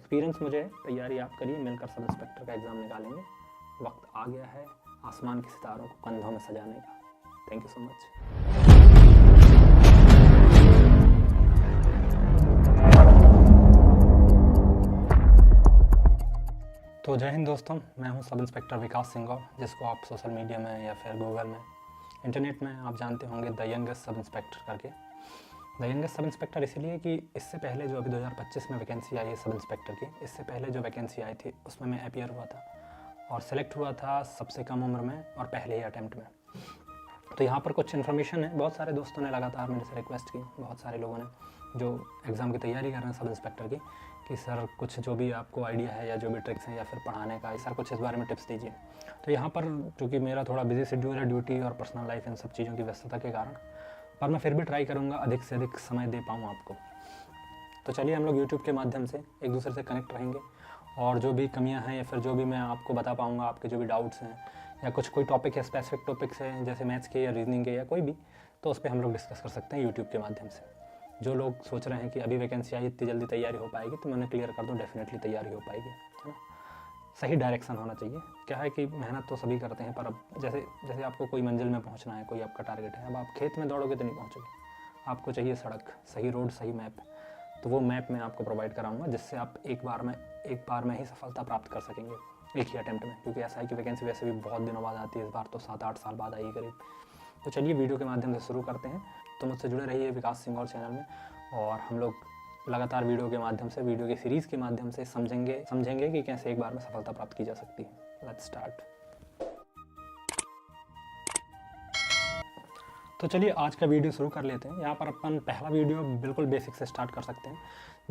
Experience मुझे है, तैयारी आप करिए, मिलकर सब इंस्पेक्टर का एग्ज़ाम निकालेंगे। वक्त आ गया है आसमान के सितारों को कंधों में सजाने का। Thank you so much. तो जय हिंद दोस्तों, मैं हूं सब इंस्पेक्टर विकास सिंह, जिसको आप सोशल मीडिया में या फिर गूगल में, इंटरनेट में आप जानते होंगे द यंगेस्ट सब इंस्पेक्टर करके। द यंगेस्ट सब इंस्पेक्टर इसलिए कि इससे पहले जो अभी 2025 में वैकेंसी आई है सब इंस्पेक्टर की, इससे पहले जो वैकेंसी आई थी उसमें मैं अपीयर हुआ था और सेलेक्ट हुआ था सबसे कम उम्र में और पहले ही अटैम्प्ट में। तो यहाँ पर कुछ इन्फॉर्मेशन है। बहुत सारे दोस्तों ने लगातार मेरे से रिक्वेस्ट की, बहुत सारे लोगों ने जो एग्ज़ाम की तैयारी कर रहे हैं सब इंस्पेक्टर की, कि सर कुछ जो भी आपको आइडिया है या जो भी ट्रिक्स हैं या फिर पढ़ाने का, सर कुछ इस बारे में टिप्स दीजिए। तो यहाँ पर चूँकि मेरा थोड़ा बिजी शेड्यूल है, ड्यूटी और पर्सनल लाइफ, इन सब चीज़ों की व्यस्तता के कारण, पर मैं फिर भी ट्राई करूँगा अधिक से अधिक समय दे पाऊँ आपको। तो चलिए हम लोग यूट्यूब के माध्यम से एक दूसरे से कनेक्ट रहेंगे और जो भी कमियां हैं या फिर जो भी मैं आपको बता पाऊँगा, आपके जो भी डाउट्स हैं या कुछ कोई टॉपिक है, स्पेसिफिक टॉपिक्स हैं जैसे मैथ्स के या रीजनिंग के या कोई भी, तो उस पर हम लोग डिस्कस कर सकते हैं यूट्यूब के माध्यम से। जो लोग सोच रहे हैं कि अभी वैकेंसी आई, इतनी जल्दी तैयारी हो पाएगी, तो मैं उन्हें क्लियर कर दूँ, डेफिनेटली तैयारी हो पाएगी, है ना। सही डायरेक्शन होना चाहिए। क्या है कि मेहनत तो सभी करते हैं, पर अब जैसे आपको कोई मंजिल में पहुंचना है, कोई आपका टारगेट है, अब आप खेत में दौड़ोगे तो नहीं पहुंचोगे। आपको चाहिए सड़क, सही रोड, सही मैप। तो वो मैप मैं आपको प्रोवाइड कराऊंगा, जिससे आप एक बार में ही सफलता प्राप्त कर सकेंगे, एक ही अटैम्प्ट में। क्योंकि ऐसा है कि वैकेंसी वैसे भी बहुत दिनों बाद आती है, इस बार तो 7-8 साल बाद आई करीब। तो चलिए वीडियो के माध्यम से शुरू करते हैं। तो मुझसे जुड़े रहिए विकास सिंह और चैनल में, और हम लोग लगातार वीडियो के माध्यम से, वीडियो की सीरीज़ के माध्यम से समझेंगे कि कैसे एक बार में सफलता प्राप्त की जा सकती है। Let's start. तो चलिए आज का वीडियो शुरू कर लेते हैं। यहाँ पर अपन पहला वीडियो बिल्कुल बेसिक से स्टार्ट कर सकते हैं।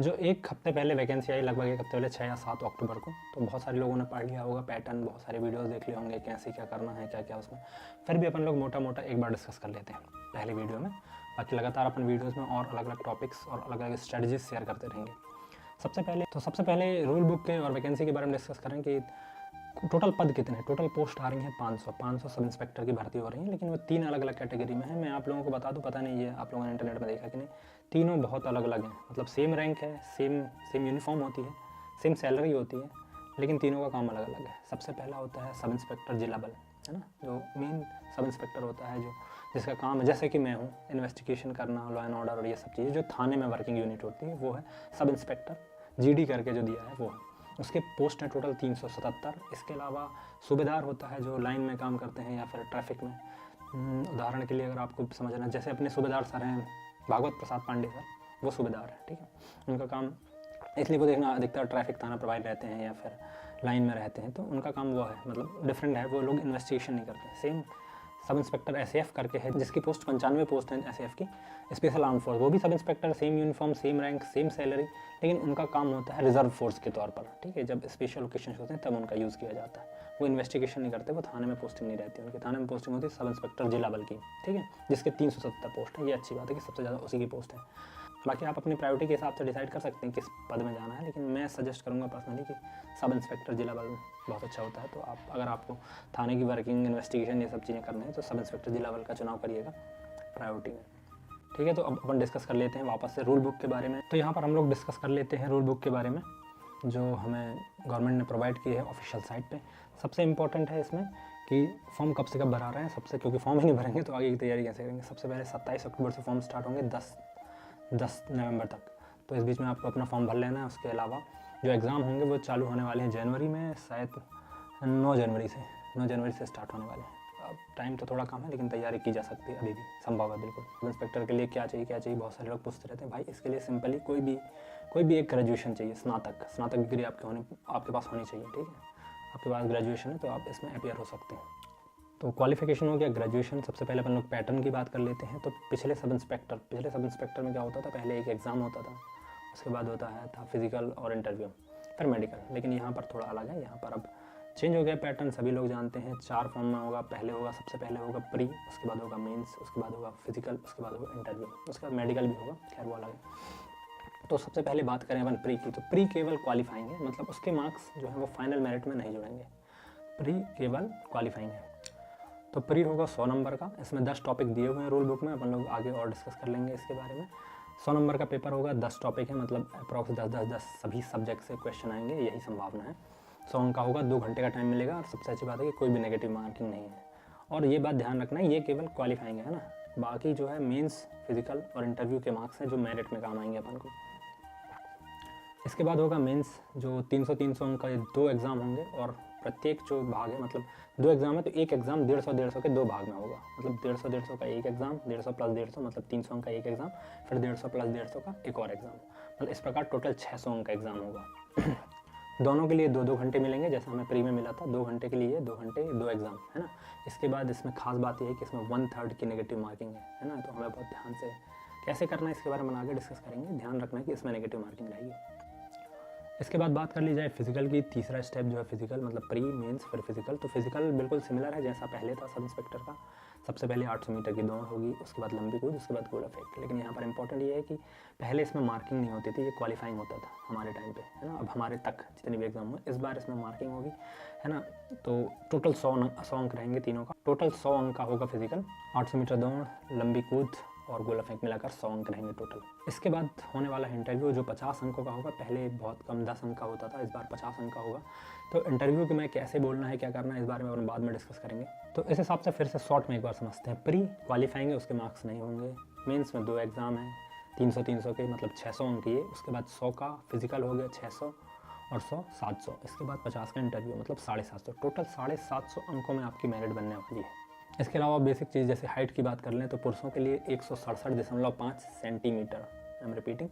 जो एक हफ्ते पहले वैकेंसी आई, लगभग एक हफ्ते पहले 6 या 7 अक्टूबर को, तो बहुत सारे लोगों ने पढ़ लिया होगा पैटर्न, बहुत सारे वीडियोस देख लिए होंगे कैसे क्या करना है, क्या क्या उसमें। फिर भी अपन लोग मोटा मोटा एक बार डिस्कस कर लेते हैं पहले वीडियो में। बाकी लगातार अपन वीडियोज़ में और अलग अलग टॉपिक्स और अलग अलग स्ट्रेटजीज शेयर करते रहेंगे। सबसे पहले रूल बुक के और वैकेंसी के बारे में डिस्कस करें कि टोटल पद कितने हैं। टोटल पोस्ट आ रही हैं 500 सब इंस्पेक्टर की भर्ती हो रही है, लेकिन वो 3 अलग अलग कैटेगरी में है। मैं आप लोगों को बता दूं, पता नहीं है आप लोगों ने इंटरनेट में देखा कि नहीं, तीनों बहुत अलग अलग हैं। मतलब सेम रैंक है, सेम यूनिफॉर्म होती है, सेम सैलरी होती है, लेकिन तीनों का काम अलग अलग है। सबसे पहला होता है सब इंस्पेक्टर जिला बल, है ना, जो मेन सब इंस्पेक्टर होता है, जो जिसका काम है, जैसे कि मैं हूँ, इन्वेस्टिगेशन करना, लॉ एंड ऑर्डर और ये सब चीज़ें, जो थाने में वर्किंग यूनिट होती है, वो है सब इंस्पेक्टर। GD करके जो दिया है वो है। उसके पोस्ट हैं टोटल 377। इसके अलावा सूबेदार होता है, जो लाइन में काम करते हैं या फिर ट्रैफिक में। उदाहरण के लिए अगर आपको समझना, जैसे अपने सूबेदार सर हैं भागवत प्रसाद पांडे सर, वो सूबेदार है, ठीक है। उनका काम इसलिए को देखना, अधिकतर ट्रैफिक थाना प्रभारी रहते हैं या फिर लाइन में रहते हैं, तो उनका काम वो है, मतलब डिफरेंट है। वो लोग इन्वेस्टिगेशन नहीं करते। सेम सब इंस्पेक्टर SAF करके है, जिसकी पोस्ट 95 पोस्ट है SAF की, स्पेशल आर्म फोर्स। वो भी sub inspector, same uniform, same rank, same salary, लेकिन उनका काम होता है रिजर्व फोर्स के तौर पर, ठीक है। जब स्पेशल ओकेशन होते हैं तब उनका यूज़ किया जाता है। वो इन्वेस्टिगेशन नहीं करते, वो थाने में पोस्टिंग नहीं रहती उनकी। थाने में पोस्टिंग होती है सब इंस्पेक्टर जिला बल की, ठीक है, जिसके 370 पोस्ट है। ये अच्छी बात है कि सबसे ज़्यादा उसी की पोस्ट है। बाकी आप अपनी प्रायोरिटी के हिसाब से डिसाइड कर सकते हैं किस पद में जाना है, लेकिन मैं सजेस्ट करूंगा पर्सनली कि सब इंस्पेक्टर जिला बल बहुत अच्छा होता है। तो आप, अगर आपको थाने की वर्किंग, इन्वेस्टिगेशन, ये सब चीज़ें करनी है, तो सब इंस्पेक्टर जिला बल का चुनाव करिएगा प्रायोरिटी में, ठीक है। तो अब अपन डिस्कस कर लेते हैं वापस से रूल बुक के बारे में। तो यहाँ पर हम लोग डिस्कस कर लेते हैं रूल बुक के बारे में, जो हमें गवर्नमेंट ने प्रोवाइड की है ऑफिशियल साइट पे। सबसे इम्पॉर्टेंट है इसमें कि फॉर्म कब से कब भरा रहे हैं सबसे, क्योंकि फॉर्म ही नहीं भरेंगे तो आगे की तैयारी कैसे करेंगे। सबसे पहले 27 अक्टूबर से फॉर्म स्टार्ट होंगे 10 नवंबर तक। तो इस बीच में आपको अपना फॉर्म भर लेना है। उसके अलावा जो एग्ज़ाम होंगे वो चालू होने वाले हैं जनवरी में, शायद 9 जनवरी से स्टार्ट होने वाले हैं। अब टाइम तो थोड़ा कम है, लेकिन तैयारी की जा सकती है, अभी भी संभव है बिल्कुल। इंस्पेक्टर के लिए क्या चाहिए, बहुत सारे लोग पूछते रहते हैं। भाई इसके लिए सिंपली कोई भी एक ग्रेजुएशन चाहिए, स्नातक डिग्री आपके पास होनी चाहिए, ठीक है। आपके पास ग्रेजुएशन है तो आप इसमें अपीयर हो सकते हैं। तो क्वालिफिकेशन हो गया ग्रेजुएशन। सबसे पहले अपन लोग पैटर्न की बात कर लेते हैं। तो पिछले सब इंस्पेक्टर में क्या होता था, पहले एक एग्ज़ाम होता था, उसके बाद होता था फिजिकल और इंटरव्यू, फिर मेडिकल। लेकिन यहाँ पर थोड़ा अलग है, यहाँ पर अब चेंज हो गया पैटर्न, सभी लोग जानते हैं। 4 फॉर्म में होगा। सबसे पहले होगा प्री, उसके बाद होगा मेंस, उसके बाद होगा फिजिकल, उसके बाद होगा इंटरव्यू, उसके बाद मेडिकल भी होगा, खैर वो अलग है। तो सबसे पहले बात करें अपन प्री की, तो प्री केवल क्वालिफाइंग है, मतलब उसके मार्क्स जो है वो फाइनल मेरिट में नहीं जुड़ेंगे, प्री केवल क्वालिफाइंग है। तो प्री होगा 100 नंबर का। इसमें 10 टॉपिक दिए हुए हैं रूल बुक में, अपन लोग आगे और डिस्कस कर लेंगे इसके बारे में। 100 नंबर का पेपर होगा, 10 टॉपिक है, मतलब अप्रॉक्स 10 सभी सब्जेक्ट से क्वेश्चन आएंगे, यही संभावना है। 100 अंक का होगा, 2 घंटे का टाइम मिलेगा, और सबसे अच्छी बात है कि कोई भी नेगेटिव मार्किंग नहीं है। और ये बात ध्यान रखना है, ये केवल क्वालिफाइंग है ना, बाकी जो है मेंस, फिजिकल और इंटरव्यू के मार्क्स हैं जो मेरिट में काम आएंगे अपन को। इसके बाद होगा मेंस, जो 300 अंक का 2 एग्ज़ाम होंगे, और प्रत्येक जो भाग है, मतलब 2 एग्ज़ाम है तो एक एग्ज़ाम 150 के 2 भाग में होगा, मतलब 150 का एक एग्ज़ाम, 150 प्लस 150 मतलब 300 अंक का एक एग्ज़ाम, फिर 150 प्लस 150 का एक और एग्ज़ाम, मतलब इस प्रकार टोटल 600 अंक का एग्ज़ाम होगा। दोनों के लिए 2-2 घंटे मिलेंगे, जैसा हमें प्री में मिला था, 2 घंटे के लिए 2 घंटे 2 एग्ज़ाम, है ना। इसके बाद इसमें खास बात यह है कि इसमें 1/3 की नेगेटिव मार्किंग है ना, तो हमें बहुत ध्यान से कैसे करना है इसके बारे में आगे डिस्कस करेंगे। ध्यान रखना है कि इसमें नेगेटिव मार्किंग रहेगी। इसके बाद बात कर ली जाए फिजिकल की, तीसरा स्टेप जो है फिजिकल, मतलब प्री, मेंस, फिर फिजिकल। तो फिजिकल बिल्कुल सिमिलर है जैसा पहले था सब इंस्पेक्टर का। सबसे पहले 800 मीटर की दौड़ होगी, उसके बाद लंबी कूद, उसके बाद गोला फेंक। लेकिन यहाँ पर इंपॉर्टेंट ये है कि पहले इसमें मार्किंग नहीं होती थी, ये क्वालिफाइंग होता था हमारे टाइम पे, है ना। अब हमारे तक जितने भी एग्जाम हुए, इस बार इसमें मार्किंग होगी, है ना। तो टोटल 100 अंक रहेंगे तीनों का, टोटल 100 अंक का होगा फिजिकल। 800 मीटर दौड़, लंबी कूद और गोला फेंक मिलाकर 100 अंक रहेंगे टोटल। इसके बाद होने वाला है इंटरव्यू, जो 50 अंकों का होगा। पहले बहुत कम 10 अंक का होता था, इस बार 50 अंक का होगा। तो इंटरव्यू के में कैसे बोलना है, क्या करना है, इस बारे में अपन बाद में डिस्कस करेंगे। तो इस हिसाब से फिर से शॉर्ट में एक बार समझते हैं। प्री क्वालिफाइंग है, उसके मार्क्स नहीं होंगे। मेंस में 2 एग्ज़ाम है, 300 के, मतलब 600 अंक ये। उसके बाद 100 का फिजिकल हो गया, 600 और 100 700। इसके बाद 50 का इंटरव्यू, मतलब 750। टोटल 750 अंकों में आपकी मेरिट बनने वाली है। इसके अलावा बेसिक चीज़ जैसे हाइट की बात कर लें तो पुरुषों के लिए 167.5 centimetre, I am repeating,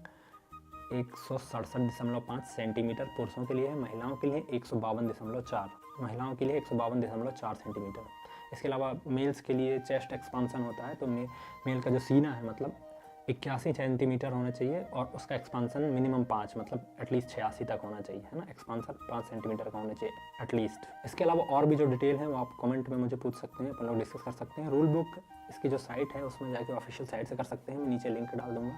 167.5 centimetre पुरुषों के लिए है। महिलाओं के लिए 152.4, महिलाओं के लिए 152.4 सेंटीमीटर। इसके अलावा मेल्स के लिए चेस्ट एक्सपांसन होता है, तो मेल का जो सीना है मतलब 81 सेंटीमीटर होना चाहिए, और उसका एक्सपांसन मिनिमम 5, मतलब एटलीस्ट 86 तक होना चाहिए, है ना। एक्सपांसन 5 सेंटीमीटर का होना चाहिए एटलीस्ट। इसके अलावा और भी जो डिटेल है वो आप कमेंट में मुझे पूछ सकते हैं, अपन लोग डिस्कस कर सकते हैं। रूल बुक इसकी जो साइट है उसमें जाके ऑफिशियल साइट से कर सकते हैं, मैं नीचे लिंक डाल दूंगा।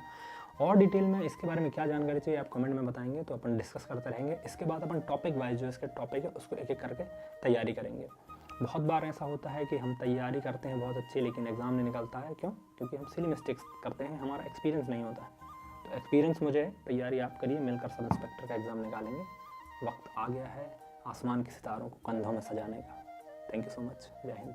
और डिटेल में इसके बारे में क्या जानकारी चाहिए आप कमेंट में बताएंगे, तो अपन डिस्कस करते रहेंगे। इसके बाद अपन टॉपिक वाइज जो इसके टॉपिक है उसको एक एक करके तैयारी करेंगे। बहुत बार ऐसा होता है कि हम तैयारी करते हैं बहुत अच्छी, लेकिन एग्ज़ाम नहीं निकलता है। क्यों? क्योंकि हम सिली मिस्टेक्स करते हैं, हमारा एक्सपीरियंस नहीं होता है। तो एक्सपीरियंस मुझे, तैयारी आप करिए, मिलकर सब इंस्पेक्टर का एग्ज़ाम निकालेंगे। वक्त आ गया है आसमान के सितारों को कंधों में सजाने का। Thank you so much. जय हिंद।